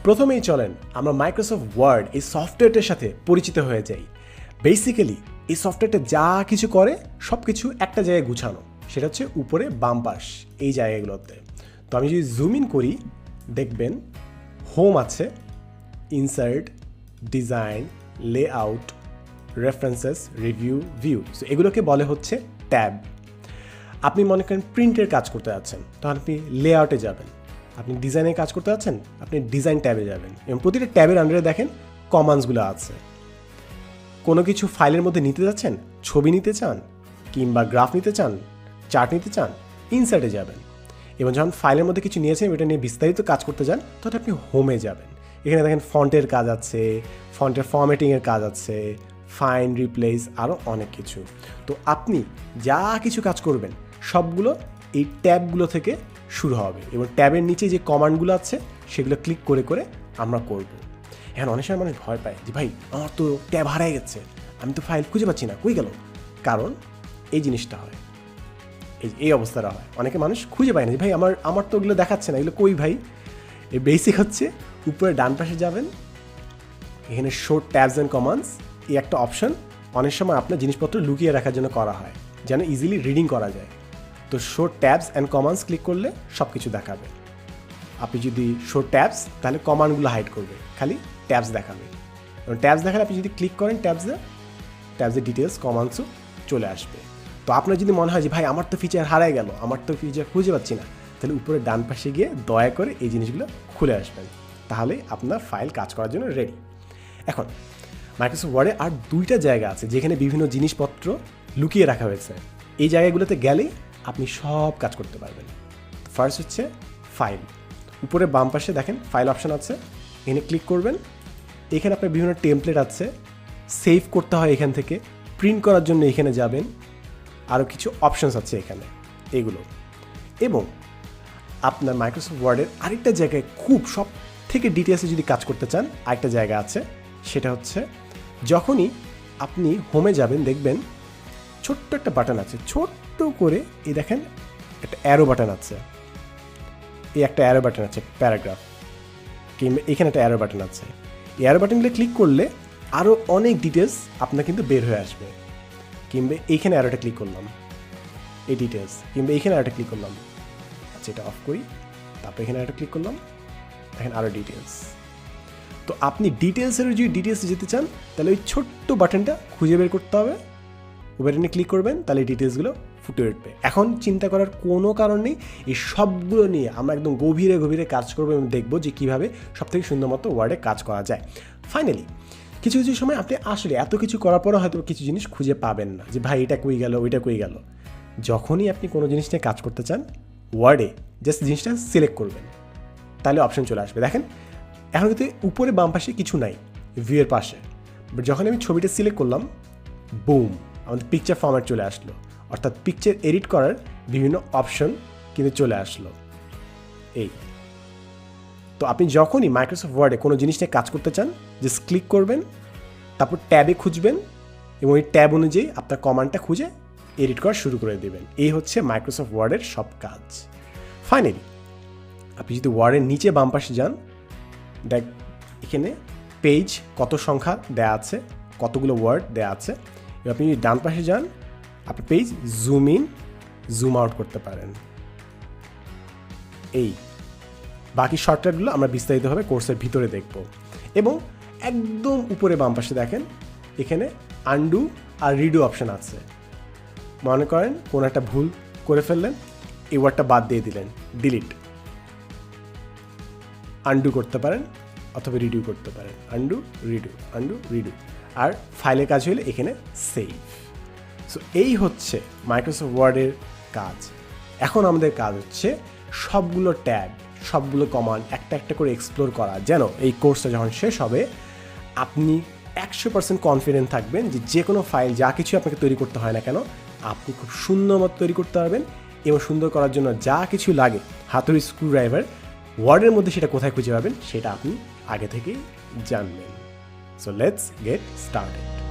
প্রথমেই চলেন আমরা মাইক্রোসফট ওয়ার্ড এই সফটওয়্যারটার সাথে পরিচিত হয়ে যাই। বেসিক্যালি এই সফটওয়্যারটা যা কিছু করে সব কিছু একটা জায়গায় গুছানো, সেটা হচ্ছে উপরে বাম পাশ এই জায়গাগুলোতে। তো আমি যদি জুম ইন করি দেখবেন হোম আছে, insert, design, layout, references, review, view. So এগুলোকে বলে হচ্ছে ট্যাব। আপনি মনে করেন প্রিন্টের কাজ করতে যাচ্ছেন, তখন আপনি লেআউটে যাবেন। আপনি ডিজাইনের কাজ করতে যাচ্ছেন, আপনি ডিজাইন ট্যাবে যাবেন। এবং প্রতিটা ট্যাবের আন্ডারে দেখেন কমান্ডসগুলো আছে। কোনো কিছু ফাইলের মধ্যে নিতে যাচ্ছেন, ছবি নিতে চান কিংবা গ্রাফ নিতে চান, চার্ট নিতে চান, ইনসার্টে যাবেন। এবং যখন ফাইলের মধ্যে কিছু নিয়েছেন এটা নিয়ে বিস্তারিত কাজ করতে যান, তখন আপনি হোমে যাবেন। এখানে দেখেন ফন্টের কাজ আছে, ফন্টের ফরম্যাটিংয়ের কাজ আছে, ফাইন্ড, রিপ্লেস, আরও অনেক কিছু। তো আপনি যা কিছু কাজ করবেন সবগুলো এই ট্যাবগুলো থেকে শুরু হবে। এবং ট্যাবের নিচে যে কমান্ডগুলো আছে সেগুলো ক্লিক করে করে আমরা করব। এখন অনেক সময় মানুষ ভয় পায় যে ভাই আমার তো ট্যাব হারাই গেছে, আমি তো ফাইল খুঁজে পাচ্ছি না, কই গেল? কারণ এই জিনিসটা হয়, এই অবস্থাটা হয়। অনেকে মানুষ খুঁজে পায় না যে ভাই আমার তো ওগুলো দেখাচ্ছে না, এগুলো কই ভাই? এই বেসিক হচ্ছে উপরে ডান পাশে যাবেন, এখানে শো ট্যাবস অ্যান্ড কমান্ডস, এই একটা অপশন অনেক সময় আপনার জিনিসপত্র লুকিয়ে রাখার জন্য করা হয় যেন ইজিলি রিডিং করা যায়। তো show tabs and commands click করলে সব কিছু দেখাবে। আপনি যদি শো ট্যাবস তাহলে কমান্ডগুলো হাইড করবে, খালি ট্যাবস দেখাবে। এবং ট্যাবস দেখালে আপনি যদি ক্লিক করেন ট্যাবসের ডিটেলস কমান্ডসও চলে আসবে। তো আপনার যদি মনে হয় যে ভাই আমার তো ফিচার হারাই গেল, আমার তো ফিচার খুঁজে পাচ্ছি না, তাহলে উপরে ডান পাশে গিয়ে দয়া করে এই জিনিসগুলো খুলে আসবেন, তাহলে আপনার ফাইল কাজ করার জন্য রেডি। এখন মাইক্রোসফট ওয়ার্ডে আর দুইটা জায়গা আছে যেখানে বিভিন্ন জিনিসপত্র লুকিয়ে রাখা হয়েছে। এই জায়গাগুলোতে গেলেই আপনি সব কাজ করতে পারবেন। ফার্স্ট হচ্ছে ফাইল। উপরে বাম পাশে দেখেন ফাইল অপশন আছে, এখানে ক্লিক করবেন। এখানে আপনার বিভিন্ন টেমপ্লেট আছে, সেভ করতে হয় এখান থেকে, প্রিন্ট করার জন্য এখানে যাবেন, আরও কিছু অপশনস আছে এখানে এগুলো। এবং আপনার মাইক্রোসফট ওয়ার্ডের আরেকটা জায়গায় খুব সব থেকে ডিটেলসে যদি কাজ করতে চান আরেকটা জায়গা আছে, সেটা হচ্ছে যখনই আপনি হোমে যাবেন দেখবেন ছোট্ট একটা বাটন আছে, ছোট্ট করে এই দেখেন একটা অ্যারো বাটন আছে, এই একটা অ্যারো বাটন আছে প্যারাগ্রাফ, কিংবা এখানে একটা অ্যারো বাটন আছে। এই অ্যারো বাটনগুলো ক্লিক করলে আরও অনেক ডিটেলস আপনার কিন্তু বের হয়ে আসবে। কিংবা এইখানে অ্যারোটা ক্লিক করলাম, এই ডিটেলস, কিংবা এইখানে অ্যারোটা ক্লিক করলাম, আচ্ছা এটা অফ করি, তারপর এখানে অ্যারোটা ক্লিক করলাম, দেখেন আরও ডিটেলস। তো আপনি ডিটেলসের যদি ডিটেলসে যেতে চান তাহলে ওই ছোট্ট বাটনটা খুঁজে বের করতে হবে, ও বাটনে ক্লিক করবেন, তাহলে ডিটেলসগুলো ফুটে উঠবে। এখন চিন্তা করার কোনো কারণ নেই, এই সবগুলো নিয়ে আমরা একদম গভীরে গভীরে কাজ করবো এবং দেখবো যে কীভাবে সবথেকে সুন্দর মতো ওয়ার্ডে কাজ করা যায়। ফাইনালি কিছু কিছু সময় আপনি আসলে এত কিছু করার পরও হয়তো কিছু জিনিস খুঁজে পাবেন না, যে ভাই এটা কই গেল, ওইটা কই গেল। যখনই আপনি কোনো জিনিস নিয়ে কাজ করতে চান ওয়ার্ডে জাস্ট জিনিসটা সিলেক্ট করবেন, তাহলে অপশন চলে আসবে। দেখেন এখন কিন্তু উপরে বাম পাশে কিছু নাই ভিউয়ের পাশে, বাট যখন আমি ছবিটা সিলেক্ট করলাম বুম আমাদের পিকচার ফরম্যাট চলে আসলো, অর্থাৎ পিকচার এডিট করার বিভিন্ন অপশন কিন্তু চলে আসলো। এই তো আপনি যখনই মাইক্রোসফট ওয়ার্ডে কোনো জিনিস নিয়ে কাজ করতে চান জাস্ট ক্লিক করবেন, তারপর ট্যাবে খুঁজবেন এবং ওই ট্যাব অনুযায়ী আপনার কমান্ডটা খুঁজে এডিট করা শুরু করে দেবেন। এই হচ্ছে মাইক্রোসফট ওয়ার্ডের সব কাজ। ফাইনালি আপনি যদি ওয়ার্ডের নিচে বাম পাশে যান, দেখ এখানে পেজ কত সংখ্যা দেয়া আছে, কতগুলো ওয়ার্ড দেয়া আছে। এবার আপনি যদি ডান পাশে যান আপনি page zoom in zoom out করতে পারেন। এই বাকি শর্টকাটগুলো আমরা বিস্তারিতভাবে কোর্সের ভিতরে দেখব। এবং একদম উপরে বাম পাশে দেখেন এখানে আনডু আর রিডু অপশন আছে। মনে করেন কোনো একটা ভুল করে ফেললেন, এই ওয়ার্ডটা বাদ দিয়ে দিলেন, ডিলিট, আনডু করতে পারেন অথবা রিডিউ করতে পারেন, আনডু রিডু। আর ফাইলের কাজ হলে এখানে সেভ। সো এই হচ্ছে মাইক্রোসফট ওয়ার্ডের কাজ। এখন আমাদের কাজ হচ্ছে সবগুলো ট্যাব, সবগুলো কমান্ড একটা একটা করে এক্সপ্লোর করা, যেন এই কোর্সটা যখন শেষ হবে আপনি 100% কনফিডেন্ট থাকবেন যে কোনো ফাইল যা কিছু আপনাকে তৈরি করতে হয় না কেন আপনি খুব সুন্দর মতো তৈরি করতে পারবেন। এবং সুন্দর করার জন্য যা কিছু লাগে, হাতুড়ি, স্ক্রুড্রাইভার, ওয়ার্ডের মধ্যে সেটা কোথায় খুঁজে পাবেন সেটা আপনি আগে থেকেই জানবেন। So let's get started.